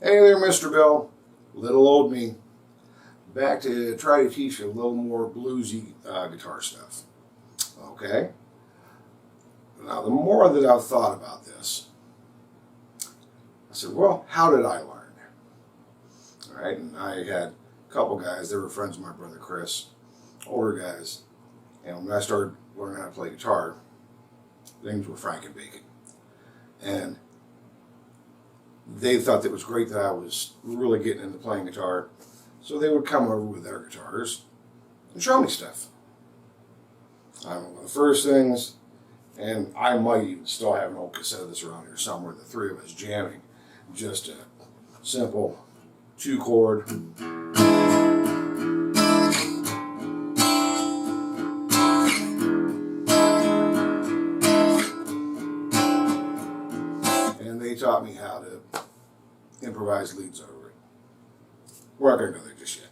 Hey there, Mr. Bill. Little old me. Back to try to teach you a little more bluesy guitar stuff. Okay? Now, the more that I've thought about this, I said, well, how did I learn? All right, and I had a couple guys, they were friends of my brother Chris, older guys, and when I started learning how to play guitar, things were franken bacon. And they thought that it was great that I was really getting into playing guitar, so they would come over with their guitars and show me stuff. One of the first things, and I might even still have an old cassette of this around here somewhere, the three of us jamming, just a simple 2-chord. And they taught me how to improvise leads over it. We're not going to go there just yet.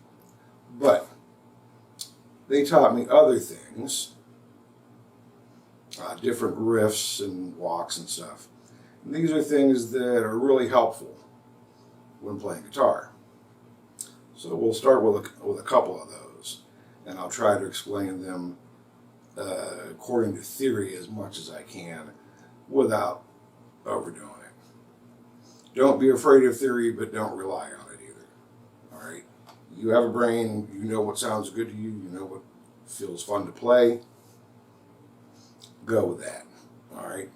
But they taught me other things, different riffs and walks and stuff. And these are things that are really helpful when playing guitar. So we'll start with a couple of those, and I'll try to explain them according to theory as much as I can without overdoing it. Don't be afraid of theory, but don't rely on it either. All right? You have a brain, you know what sounds good to you, you know what feels fun to play. Go with that. All right?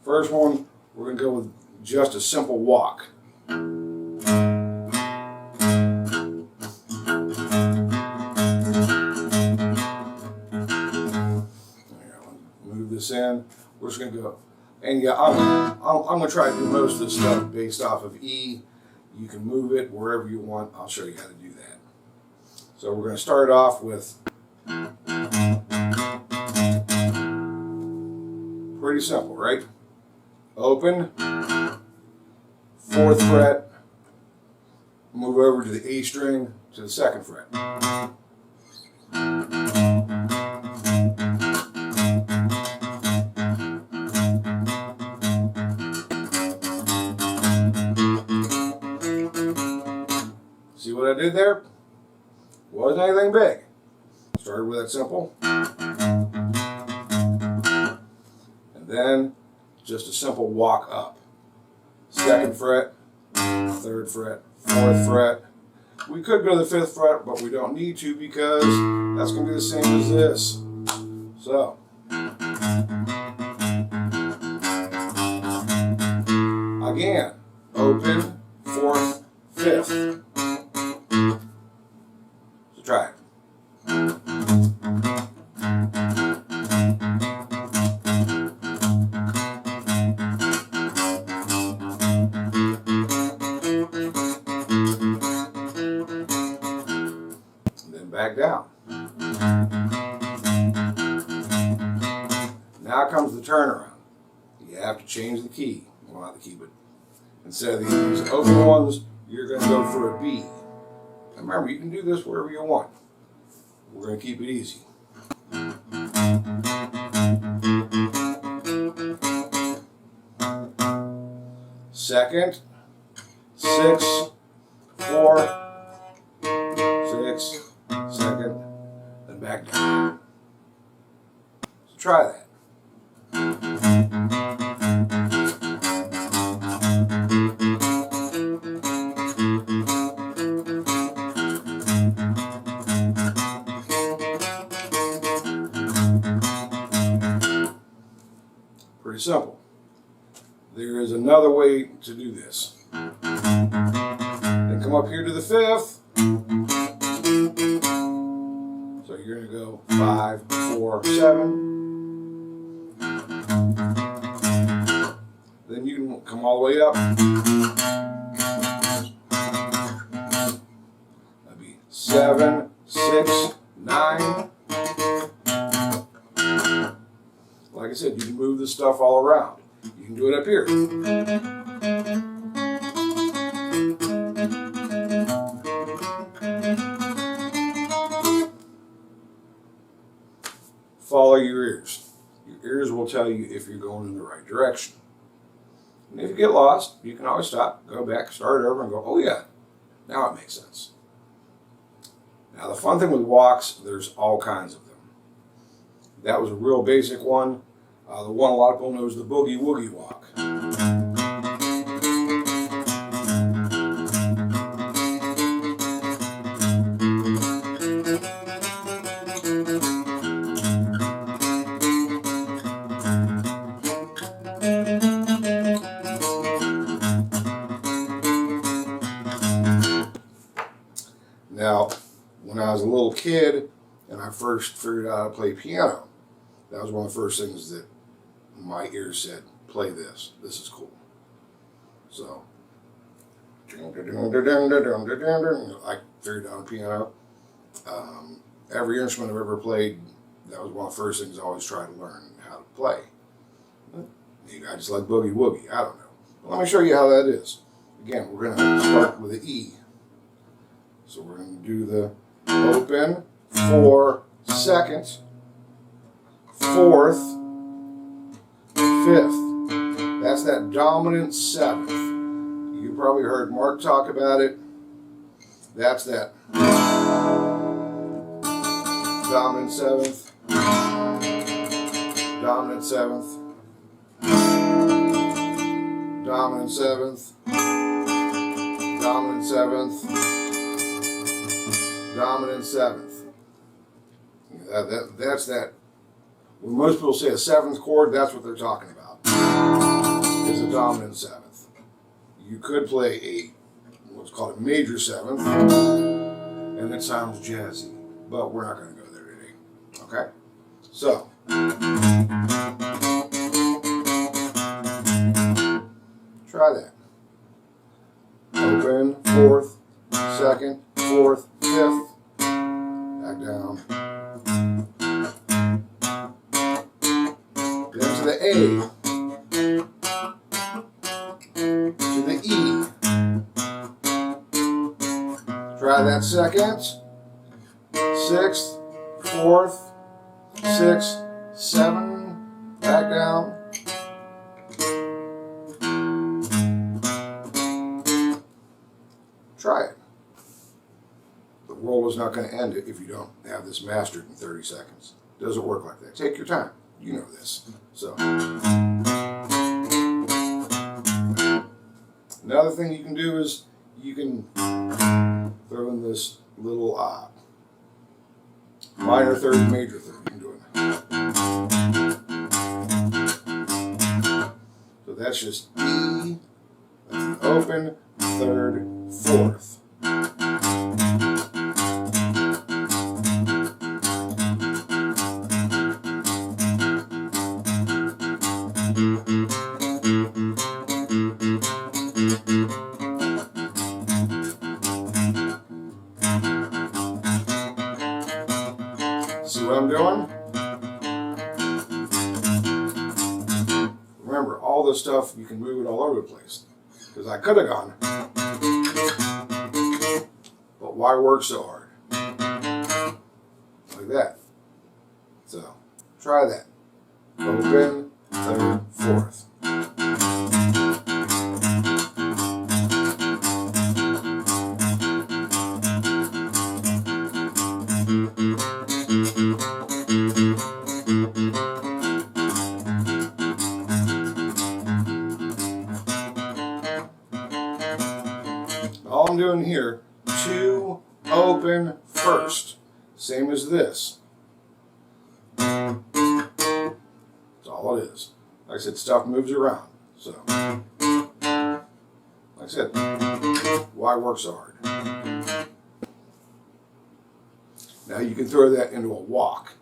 First one, we're going to go with just a simple walk. Move this in. We're just going to go. And yeah, I'm going to try to do most of this stuff based off of E. You can move it wherever you want. I'll show you how to do that. So we're going to start off with pretty simple, right? Open, 4th fret, move over to the A string to the 2nd fret. See what I did there? Wasn't anything big. Started with that simple. And then just a simple walk up. 2nd fret, 3rd fret, 4th fret. We could go to the 5th fret, but we don't need to because that's going to be the same as this. So. Again, open, 4th, 5th. So try it. And then back down. Now comes the turnaround. You have to change the key. Well, not the key, but instead of these open ones, you're going to go for a B. And remember, you can do this wherever you want. We're going to keep it easy. Second, 6, 4, 6, 2nd, then back down. So try that. Pretty simple. There is another way to do this. Then come up here to the 5th. So you're going to go 5, 4, 7. Then you can come all the way up. That'd be 7, 6, 9. Like I said, you can move this stuff all around. You can do it up here. Follow your ears. Your ears will tell you if you're going in the right direction. And if you get lost, you can always stop, go back, start over, and go, oh yeah, now it makes sense. Now the fun thing with walks, there's all kinds of them. That was a real basic one. The one a lot of people know is the boogie woogie walk. Now, when I was a little kid and I first figured out how to play piano, that was one of the first things that my ears said, play this. This is cool. So, I figured out piano. Every instrument I've ever played, that was one of the first things I always tried to learn how to play. Maybe I just like boogie woogie. I don't know. But let me show you how that is. Again, we're going to start with the E. So we're going to do the open, 4 seconds, 4th, 5th. That's that dominant 7th. You probably heard Mark talk about it. That's that dominant 7th, dominant 7th, dominant 7th, dominant 7th, dominant 7th. That's that. When most people say a 7th chord, that's what they're talking about. Is a dominant 7th. You could play a what's called a major 7th, and it sounds jazzy, but we're not going to go there today. Okay? So, try that. Open, 4th, 2nd, 4th, 5th, back down. Then to the A, to the E. Try that 2nd, 6th, 4th, 6th, 7, back down. Try it. The world is not going to end it if you don't have this mastered in 30 seconds. It doesn't work like that. Take your time. You know this. So, another thing you can do is you can throw in this little minor third, major third. You can do it. So that's just E, that's an open, 3rd, 4th. See what I'm doing? Remember, all this stuff, you can move it all over the place. Because I could have gone, but why work so hard? Like that. So, try that. Open, 3rd, 4th. All I'm doing here, 2 open first, same as this. That's all it is. Like I said, stuff moves around. So, like I said, why work so hard? Now you can throw that into a walk.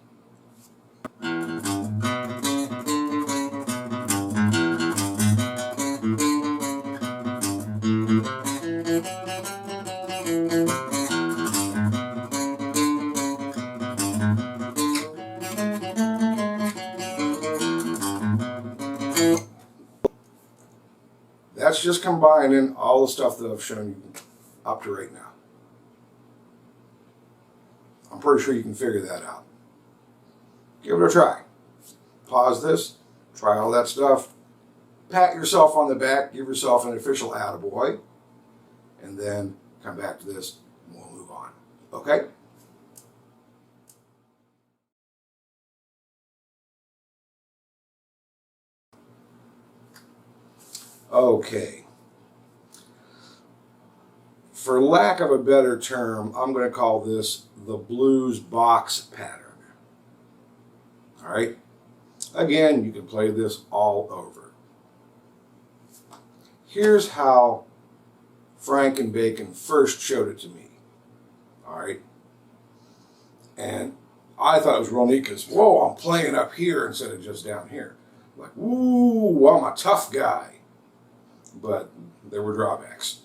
That's just combining all the stuff that I've shown you up to right now. I'm pretty sure you can figure that out. Give it a try. Pause this, try all that stuff, pat yourself on the back, give yourself an official attaboy, and then come back to this and we'll move on. Okay? Okay. For lack of a better term, I'm going to call this the blues box pattern. All right? Again, you can play this all over. Here's how Frank and Bacon first showed it to me. All right? And I thought it was real neat because, whoa, I'm playing up here instead of just down here. Like, ooh, I'm a tough guy. But there were drawbacks.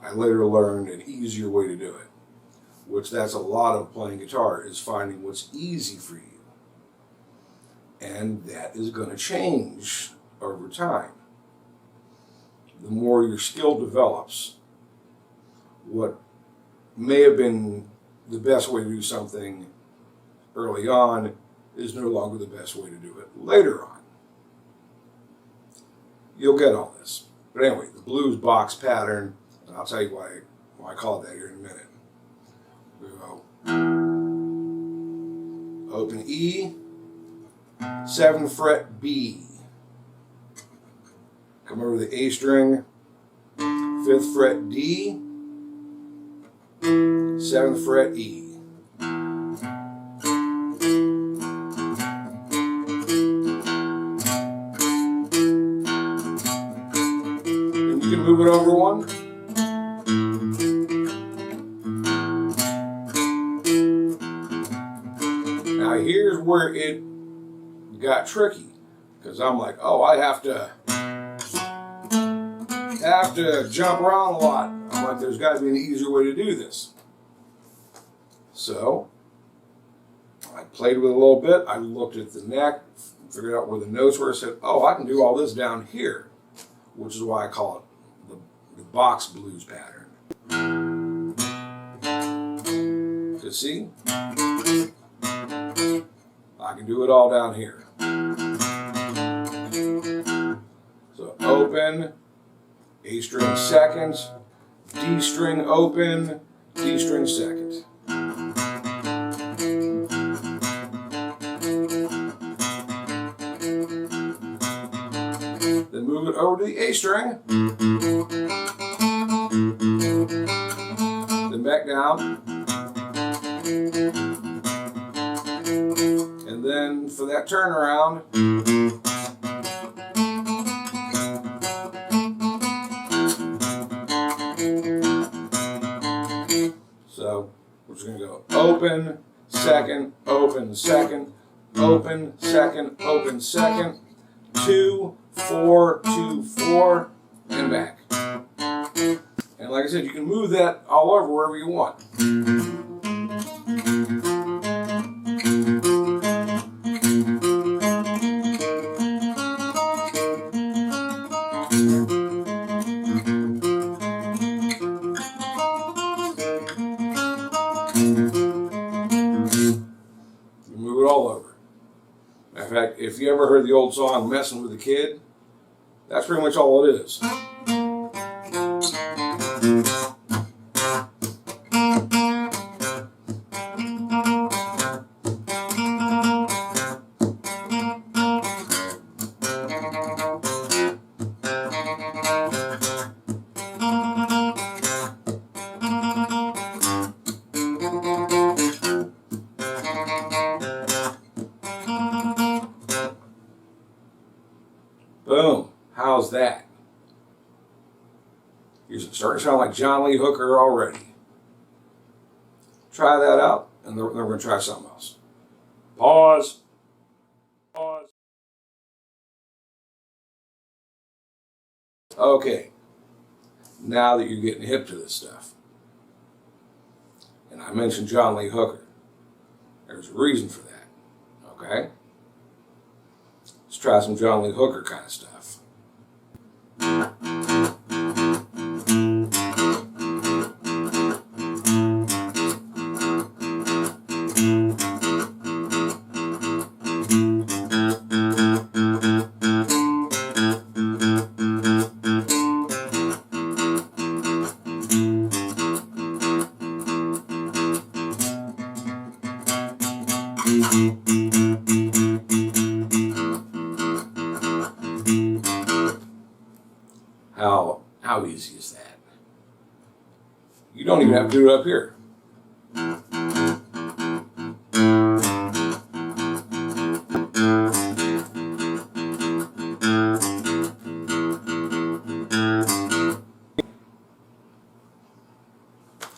I later learned an easier way to do it, which that's a lot of playing guitar, is finding what's easy for you. And that is going to change over time. The more your skill develops, what may have been the best way to do something early on is no longer the best way to do it later on. You'll get all this. But anyway, the blues box pattern, and I'll tell you why I call it that here in a minute. We go open E, 7th fret B. Come over to the A string, 5th fret D, 7th fret E. Then you can move it over one. Now here's where it got tricky, because I'm like, oh, I have to jump around a lot. I'm like, there's got to be an easier way to do this. So I played with it a little bit. I looked at the neck, figured out where the notes were. I said, oh, I can do all this down here, which is why I call it the box blues pattern. You see? I can do it all down here. So open, A string second, D string open, D string second. Then move it over to the A string. Then back down. And then for that turnaround, so we're just going to go open, second, open, second, open, second, open, second, 2, 4, 2, 4, and back. And like I said, you can move that all over wherever you want. Move it all over. In fact, if you ever heard the old song Messing with a Kid, that's pretty much all it is. Boom. How's that? You're starting to sound like John Lee Hooker already. Try that out, and then we're going to try something else. Pause. Pause. Okay. Now that you're getting hip to this stuff, and I mentioned John Lee Hooker, there's a reason for that. Okay? Let's try some John Lee Hooker kind of stuff. How easy is that? You don't even have to do it up here. The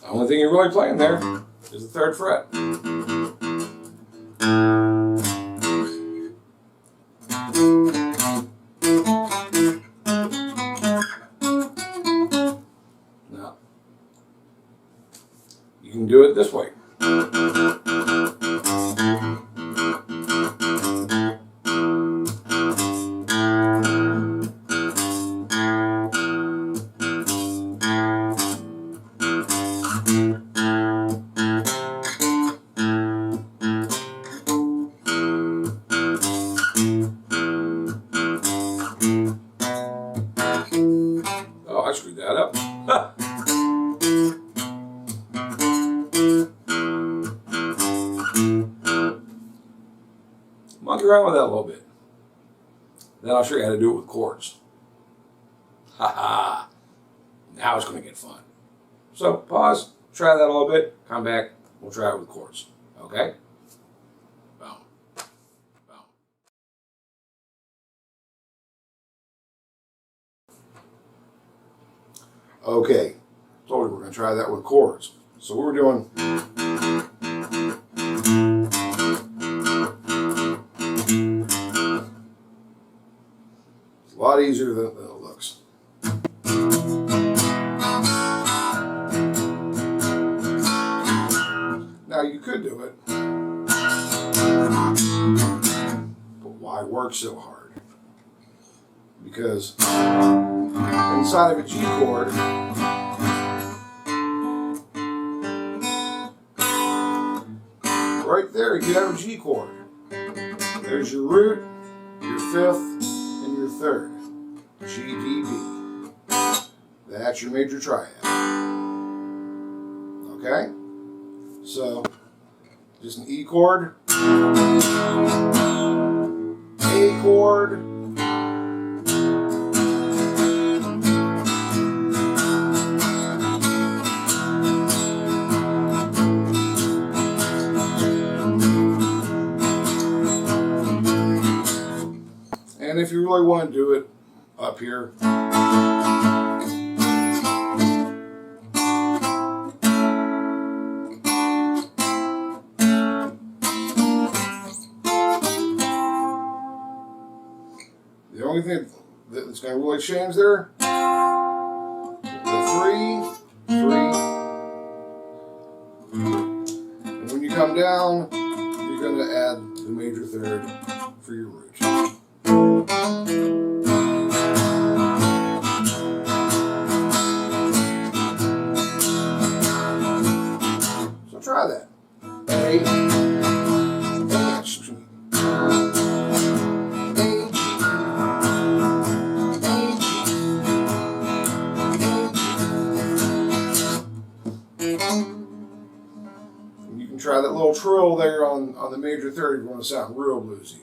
only thing you're really playing there is the 3rd fret. Now, you can do it this way. Oh, I screwed that up. Monkey around with that a little bit. Then I'll show you how to do it with chords. Ha ha! Now it's going to get fun. So pause, try that a little bit, come back, we'll try it with chords. Okay? Boom. Boom. Okay, told you we're going to try that with chords. So what we're doing, it's a lot easier than it looks. Now you could do it, but why work so hard? Because inside of a G chord, right there you have a G chord. There's your root, your 5th, and your 3rd. G, D, B. That's your major triad. Okay? So, just an E chord, A chord, and if you really want to do it up here, the only thing that's going to really change there, the 3, 3, and when you come down, you're going to add the major 3rd for your root. So try that. A, excuse me. You can try that little trill there on the major 3rd if you want to sound real bluesy.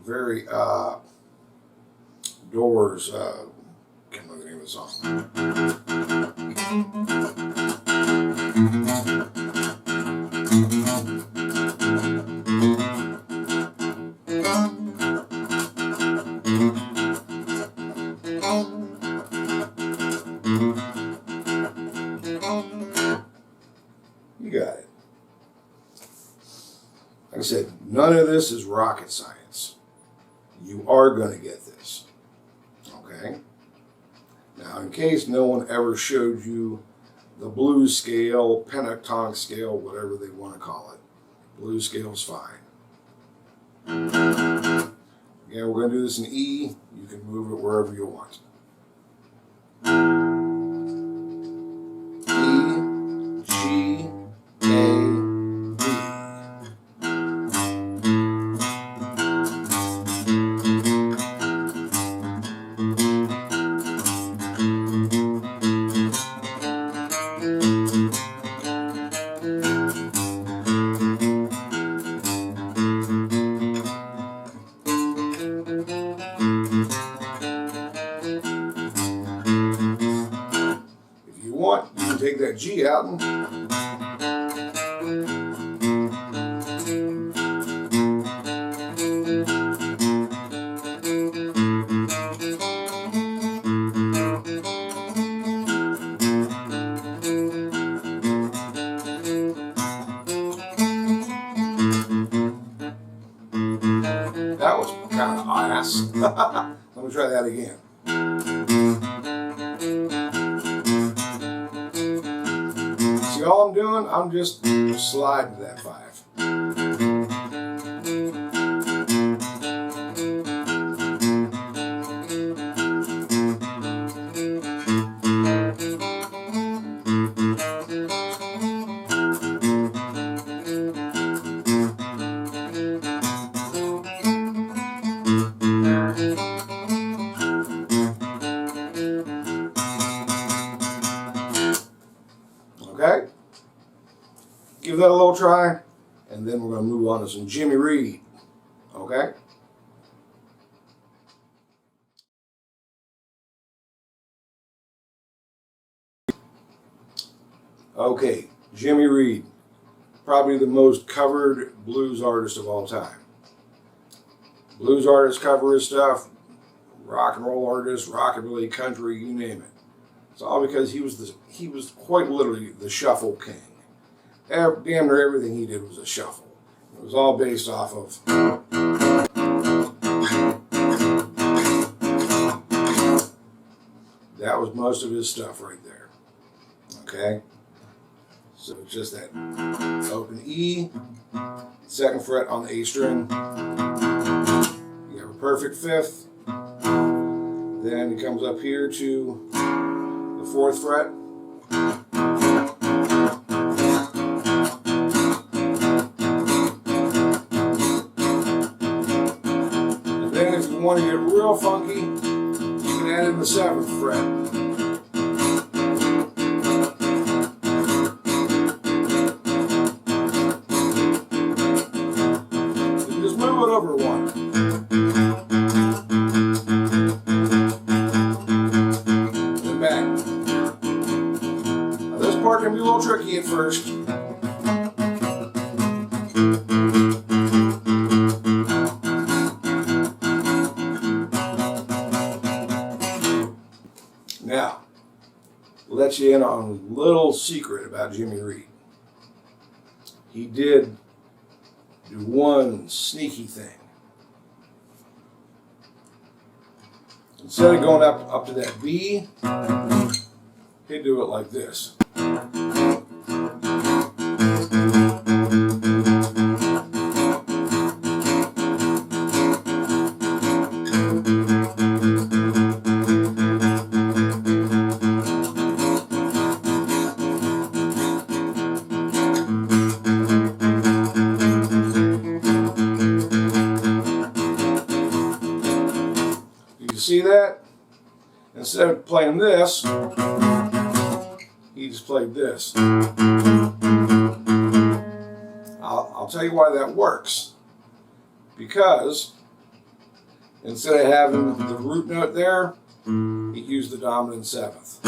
Very Doors, can't remember the name of the song. You got it. Like I said, none of this is rocket science. You are going to get this. Okay? Now, in case no one ever showed you the blues scale, pentatonic scale, whatever they want to call it, blues scale's fine. Again, we're going to do this in E. You can move it wherever you want. E, G, A, B. take that G out and that was kind of ass. Let me try that again. See, all I'm doing, I'm just sliding to that 5. Okay? Give that a little try, and then we're going to move on to some Jimmy Reed. Okay? Okay, Jimmy Reed, probably the most covered blues artist of all time. Blues artists cover his stuff, rock and roll artists, rockabilly, country, you name it. It's all because he was quite literally the shuffle king. Damn near everything he did was a shuffle. It was all based off of that was most of his stuff right there. Okay? So it's just that open E, 2nd fret on the A string. You have a perfect 5th. Then it comes up here to the 4th fret. And then if you want to get real funky, you can add in the 7th fret. So just move it over one. Part can be a little tricky at first. Now, we'll let you in on a little secret about Jimmy Reed. He did do one sneaky thing. Instead of going up to that B, he'd do it like this. See that? Instead of playing this, he just played this. I'll tell you why that works. Because instead of having the root note there, he used the dominant 7th.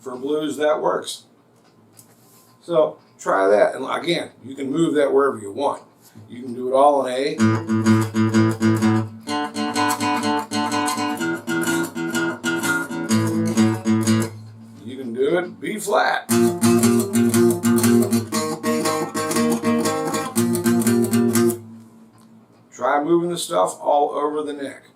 For blues, that works. So try that, and again, you can move that wherever you want. You can do it all in A. You can do it B flat. Try moving the stuff all over the neck.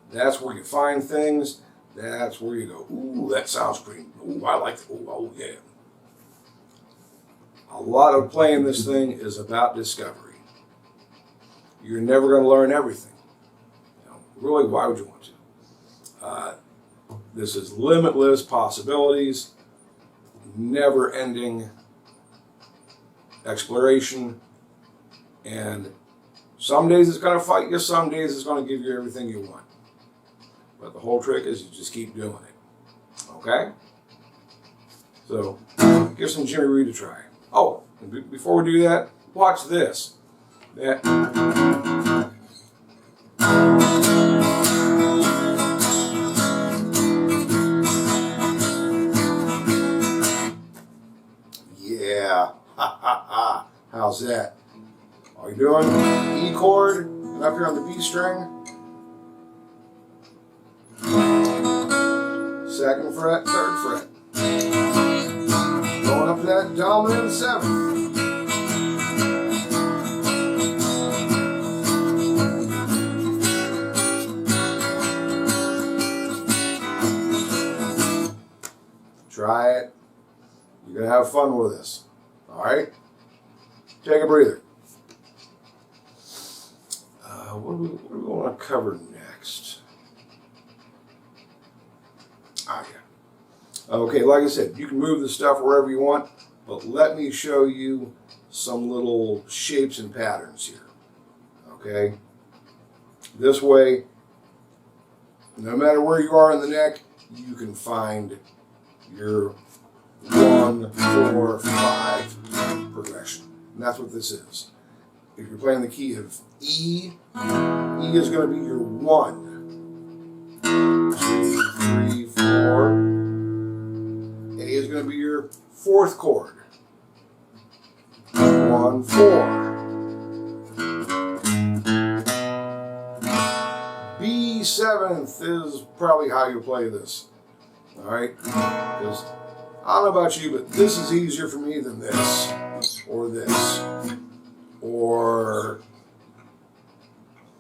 That's where you find things. That's where you go, ooh, that sounds pretty. Ooh, I like that. Ooh, oh yeah. A lot of playing this thing is about discovery. You're never going to learn everything. You know, really, why would you want to? This is limitless possibilities, never-ending exploration, and some days it's going to fight you, some days it's going to give you everything you want. But the whole trick is you just keep doing it. Okay? So, give some Jimmy Reed a try. Oh, and before we do that, watch this. That Yeah, ha ha ha. How's that? All you're doing, E chord, and up here on the B string, 2nd fret, 3rd fret. Going up to that dominant 7th. Try it. You're going to have fun with this. All right? Take a breather. What do we want to cover next? Ah, yeah. Okay, like I said, you can move the stuff wherever you want, but let me show you some little shapes and patterns here. Okay? This way, no matter where you are in the neck, you can find your 1, 4, 5 progression. And that's what this is. If you're playing the key of E, E is going to be your 1, 2, 3, 4. A is going to be your 4th chord. 1, 4. B 7th is probably how you play this. Alright? Because I don't know about you, but this is easier for me than this, or this, or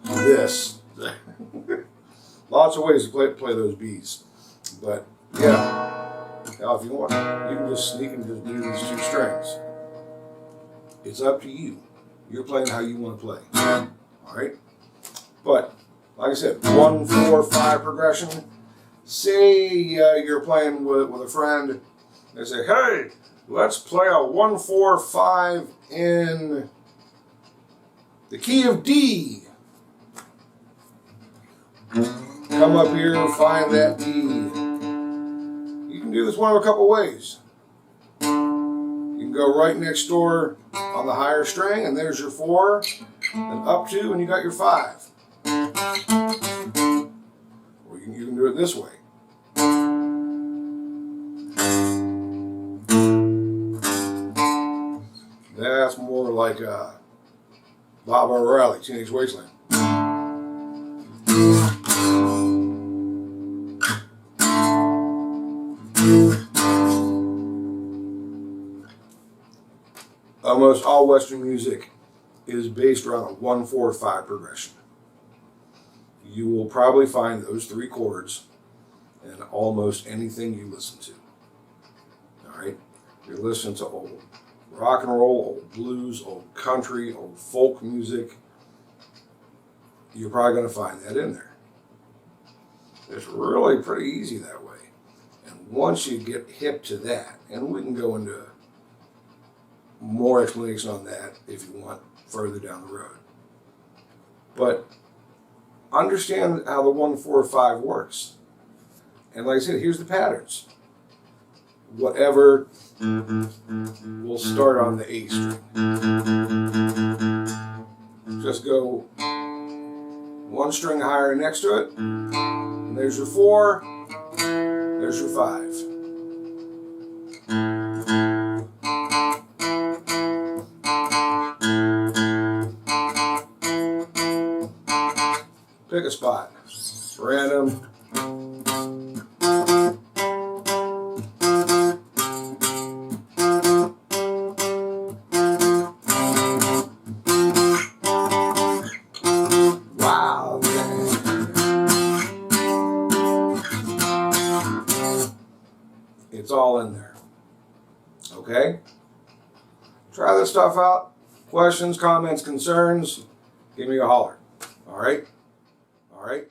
this. Lots of ways to play those B's. But yeah, now if you want, you can just sneak and just do these 2 strings. It's up to you. You're playing how you want to play. Alright? But, like I said, 1, 4, 5 progression. Say you're playing with a friend. They say, hey, let's play a 1, 4, 5 in the key of D. Come up here and find that D. You can do this one of a couple ways. You can go right next door on the higher string, and there's your 4, and up 2, and you got your 5. Or you can do it this way. That's more like Bob O'Reilly, Teenage Wasteland. Almost all Western music is based around a 1, 4, 5 progression. You will probably find those 3 chords in almost anything you listen to. All right? You're listening to old rock and roll, old blues, old country, old folk music. You're probably going to find that in there. It's really pretty easy that way. And once you get hip to that, and we can go into more explanation on that if you want further down the road. But understand how the 1, 4, 5 works. And like I said, here's the patterns. Whatever will start on the A string. Just go 1 string higher next to it. And there's your 4. There's your 5. Pick a spot. Random. Wow. It's all in there. Okay? Try this stuff out. Questions, comments, concerns, give me a holler. All right? All right?